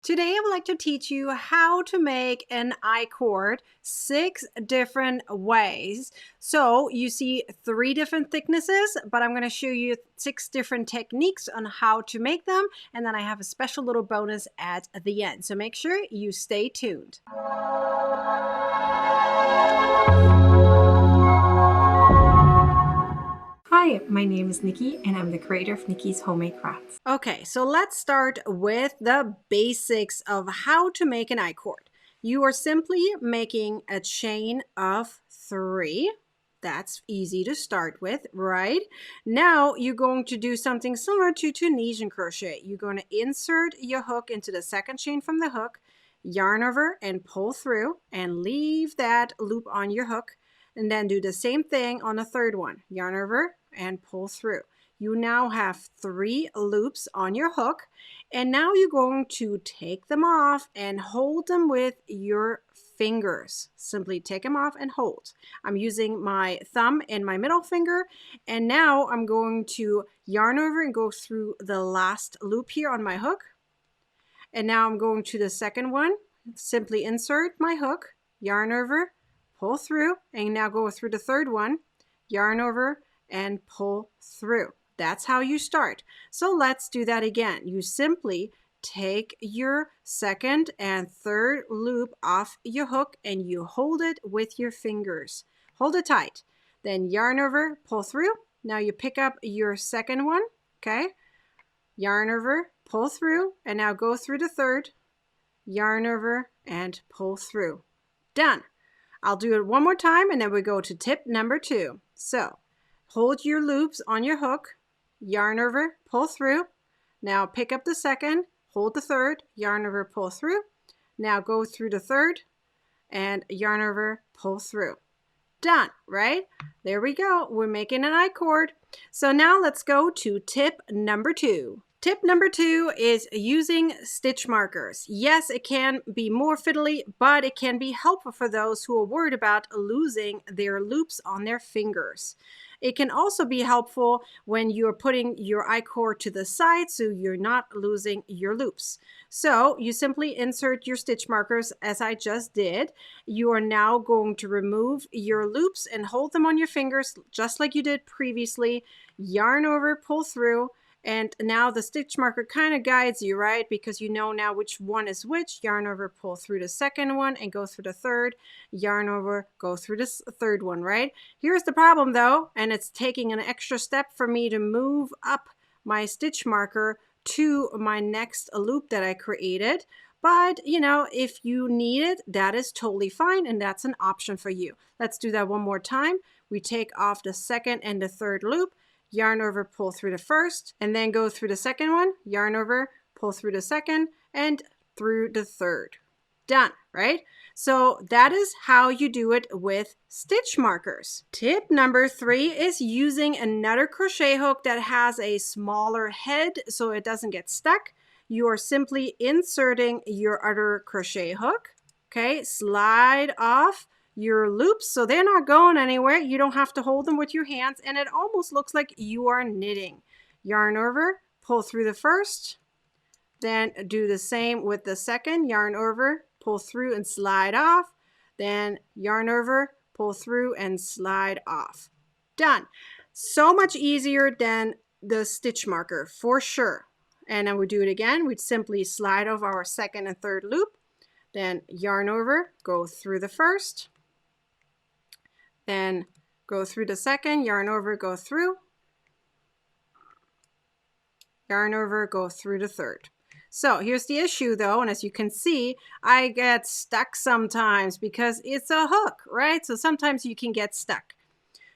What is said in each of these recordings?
Today I would like to teach you how to make an l.cord 6 different ways. So you see 3 different thicknesses, but I'm going to show you 6 different techniques on how to make them. And then I have a special little bonus at the end. So make sure you stay tuned. Hi, my name is Nikki and I'm the creator of Nikki's Homemade Crafts. Okay, so let's start with the basics of how to make an l.cord. You are simply making a chain of 3. That's easy to start with, right? Now you're going to do something similar to Tunisian crochet. You're going to insert your hook into the second chain from the hook, yarn over and pull through and leave that loop on your hook. And then do the same thing on the third one. Yarn over and pull through. You now have 3 loops on your hook, and now you're going to take them off and hold them with your fingers. Simply take them off and hold. I'm using my thumb and my middle finger, and now I'm going to yarn over and go through the last loop here on my hook. And now I'm going to the second one. Simply insert my hook, yarn over, pull through, and now go through the third one, yarn over and pull through. That's how you start. So let's do that again. You simply take your second and third loop off your hook and you hold it with your fingers. Hold it tight. Then yarn over, pull through. Now you pick up your second one, okay? Yarn over, pull through, and now go through the third, yarn over and pull through. Done. I'll do it one more time and then we go to tip number 2. So hold your loops on your hook, yarn over, pull through. Now pick up the second, hold the third, yarn over, pull through. Now go through the third and yarn over, pull through. Done, right? There we go. We're making an l.cord. So now let's go to tip number 2. Tip number 2 is using stitch markers. Yes, it can be more fiddly, but it can be helpful for those who are worried about losing their loops on their fingers. It can also be helpful when you're putting your l.cord to the side so you're not losing your loops. So you simply insert your stitch markers as I just did. You are now going to remove your loops and hold them on your fingers just like you did previously. Yarn over, pull through. And now the stitch marker kind of guides you, right? Because you know now which one is which. Yarn over, pull through the second one and go through the third. Yarn over, go through this third one, right? Here's the problem though, and it's taking an extra step for me to move up my stitch marker to my next loop that I created. But, you know, if you need it, that is totally fine, and that's an option for you. Let's do that one more time. We take off the second and the third loop. Yarn over, pull through the first, and then go through the second one, yarn over, pull through the second, and through the third. Done, right? So that is how you do it with stitch markers. Tip number 3 is using another crochet hook that has a smaller head so it doesn't get stuck. You are simply inserting your other crochet hook, okay? Slide off your loops so they're not going anywhere. You don't have to hold them with your hands, and it almost looks like you are knitting. Yarn over, pull through the first, then do the same with the second. Yarn over, pull through and slide off, then yarn over, pull through and slide off. Done. So much easier than the stitch marker for sure. And then we do it again. We'd simply slide over our second and third loop, then yarn over, go through the first, then go through the second, yarn over, go through, yarn over, go through the third. So here's the issue though, and as you can see, I get stuck sometimes because it's a hook, right? So sometimes you can get stuck.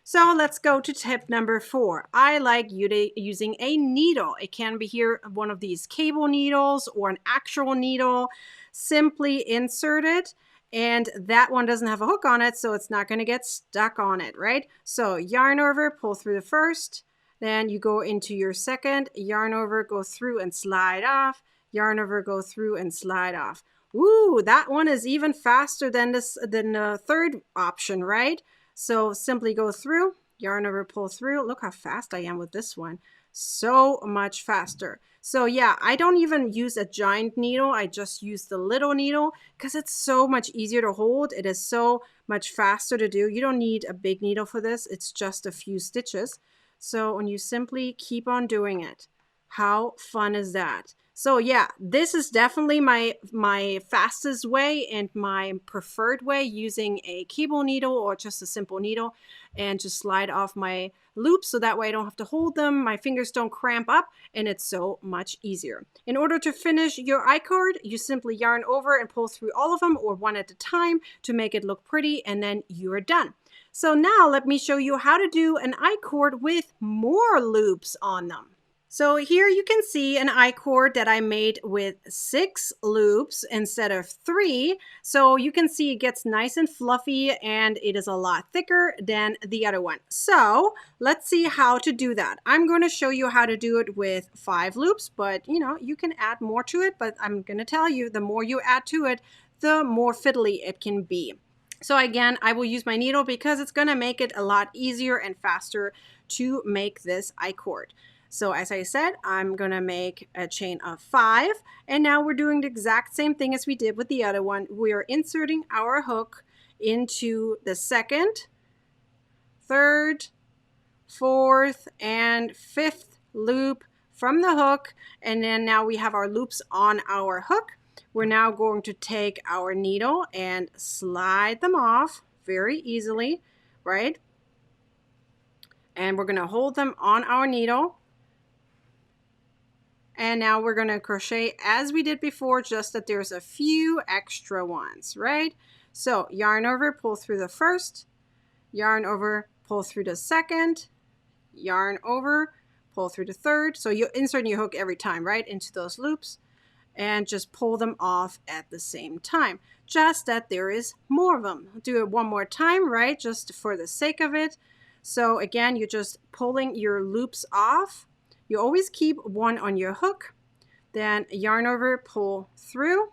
So let's go to tip number 4. I like using a needle. It can be here one of these cable needles or an actual needle. Simply insert it. And that one doesn't have a hook on it, so it's not going to get stuck on it, right? So yarn over, pull through the first, then you go into your second, yarn over, go through and slide off, yarn over, go through and slide off. Ooh, that one is even faster than the third option, right? So simply go through, yarn over, pull through. Look how fast I am with this one. So much faster. So yeah, I don't even use a giant needle. I just use the little needle because it's so much easier to hold. It is so much faster to do. You don't need a big needle for this. It's just a few stitches. So when you simply keep on doing it, how fun is that? So yeah, this is definitely my fastest way and my preferred way, using a cable needle or just a simple needle, and just slide off my loops so that way I don't have to hold them, my fingers don't cramp up, and it's so much easier. In order to finish your I-cord, you simply yarn over and pull through all of them, or one at a time, to make it look pretty, and then you're done. So now let me show you how to do an I-cord with more loops on them. So here you can see an I-cord that I made with 6 loops instead of 3. So you can see it gets nice and fluffy, and it is a lot thicker than the other one. So let's see how to do that. I'm going to show you how to do it with 5 loops, but you can add more to it. But I'm going to tell you, the more you add to it, the more fiddly it can be. So again, I will use my needle because it's going to make it a lot easier and faster to make this I-cord. So as I said, I'm going to make a chain of 5. And now we're doing the exact same thing as we did with the other one. We are inserting our hook into the 2nd, 3rd, 4th, and 5th loop from the hook. And then now we have our loops on our hook. We're now going to take our needle and slide them off very easily, right? And we're going to hold them on our needle. And now we're going to crochet as we did before, just that there's a few extra ones, right? So yarn over, pull through the 1st, yarn over, pull through the 2nd, yarn over, pull through the 3rd. So you insert your hook every time, right, into those loops, and just pull them off at the same time, just that there is more of them. Do it one more time, right, just for the sake of it. So again, you're just pulling your loops off. You always keep one on your hook, then yarn over, pull through.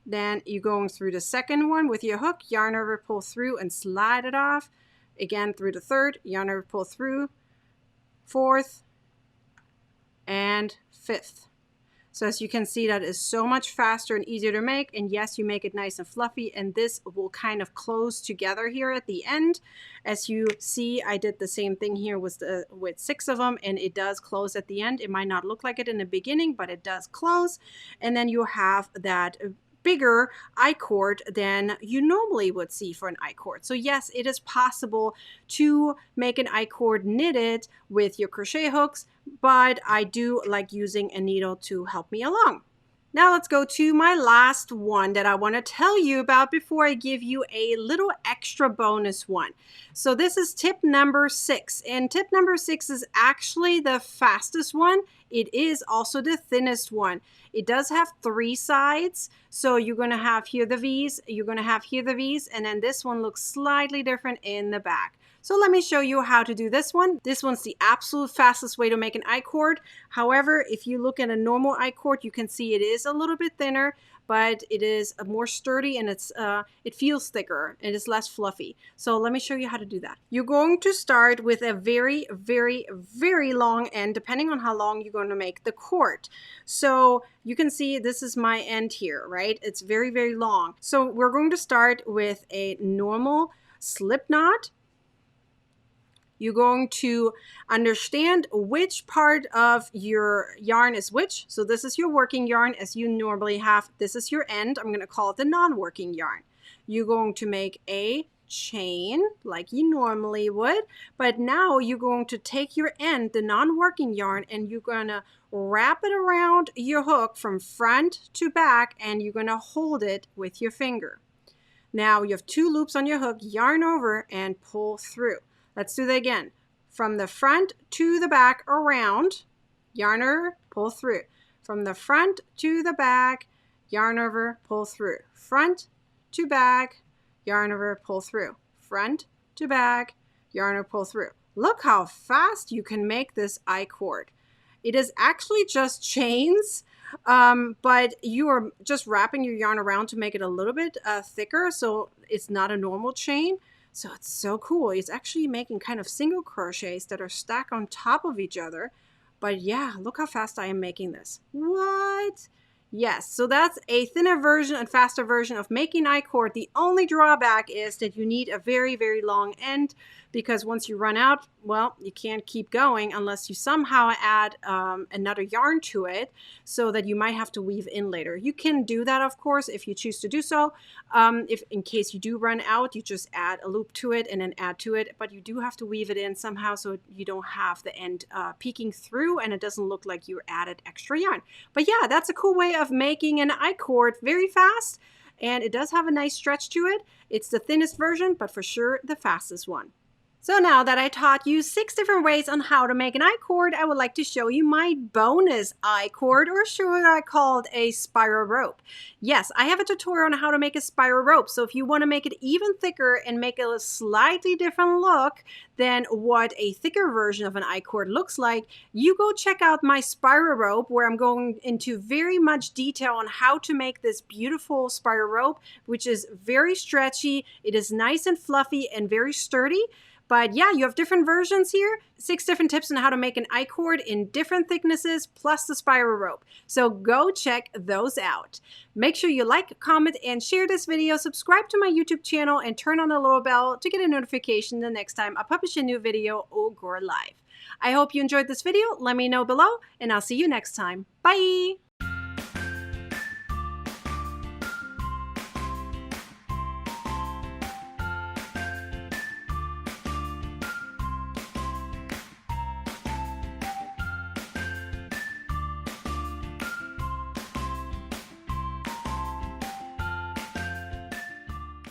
Then you're going through the 2nd one with your hook, yarn over, pull through, and slide it off. Again through the 3rd, yarn over, pull through, 4th, and 5th. So as you can see, that is so much faster and easier to make. And yes, you make it nice and fluffy, and this will kind of close together here at the end. As you see, I did the same thing here with 6 of them, and it does close at the end. It might not look like it in the beginning, but it does close. And then you have that bigger I-cord than you normally would see for an I-cord. So yes, it is possible to make an I-cord knitted with your crochet hooks, but I do like using a needle to help me along. Now let's go to my last one that I want to tell you about before I give you a little extra bonus one. So this is tip number 6, and tip number 6 is actually the fastest one. It is also the thinnest one. It does have 3 sides. So you're going to have here the V's, you're going to have here the V's, and then this one looks slightly different in the back. So let me show you how to do this one. This one's the absolute fastest way to make an I-cord. However, if you look at a normal I-cord, you can see it is a little bit thinner, but it is more sturdy, and it feels thicker and it's less fluffy. So let me show you how to do that. You're going to start with a very, very, very long end, depending on how long you're going to make the cord. So you can see this is my end here, right? It's very, very long. So we're going to start with a normal slip knot. You're going to understand which part of your yarn is which. So this is your working yarn as you normally have. This is your end. I'm going to call it the non-working yarn. You're going to make a chain like you normally would, but now you're going to take your end, the non-working yarn, and you're going to wrap it around your hook from front to back, and you're going to hold it with your finger. Now you have 2 loops on your hook, yarn over and pull through. Let's do that again. From the front to the back around, yarn over, pull through. From the front to the back, yarn over, pull through. Front to back, yarn over, pull through. Front to back, yarn over, pull through. Look how fast you can make this I-cord. It is actually just chains, but you are just wrapping your yarn around to make it a little bit thicker, so it's not a normal chain. So it's so cool. It's actually making kind of single crochets that are stacked on top of each other. But yeah, look how fast I am making this. What? Yes, so that's a thinner version and faster version of making I-cord. The only drawback is that you need a very, very long end, because once you run out, well, you can't keep going unless you somehow add another yarn to it, so that you might have to weave in later. You can do that, of course, if you choose to do so. If in case you do run out, you just add a loop to it and then add to it, but you do have to weave it in somehow so you don't have the end peeking through and it doesn't look like you added extra yarn. But yeah, that's a cool way of making an I-cord very fast, and it does have a nice stretch to it. It's the thinnest version, but for sure the fastest one. So now that I taught you 6 different ways on how to make an I-cord, I would like to show you my bonus I-cord, or should I call it a spiral rope. Yes, I have a tutorial on how to make a spiral rope, so if you want to make it even thicker and make it a slightly different look than what a thicker version of an I-cord looks like, you go check out my spiral rope, where I'm going into very much detail on how to make this beautiful spiral rope, which is very stretchy. It is nice and fluffy and very sturdy. But yeah, you have different versions here, 6 different tips on how to make an I-cord in different thicknesses, plus the spiral rope. So go check those out. Make sure you like, comment, and share this video. Subscribe to my YouTube channel and turn on the little bell to get a notification the next time I publish a new video or go live. I hope you enjoyed this video. Let me know below, and I'll see you next time. Bye!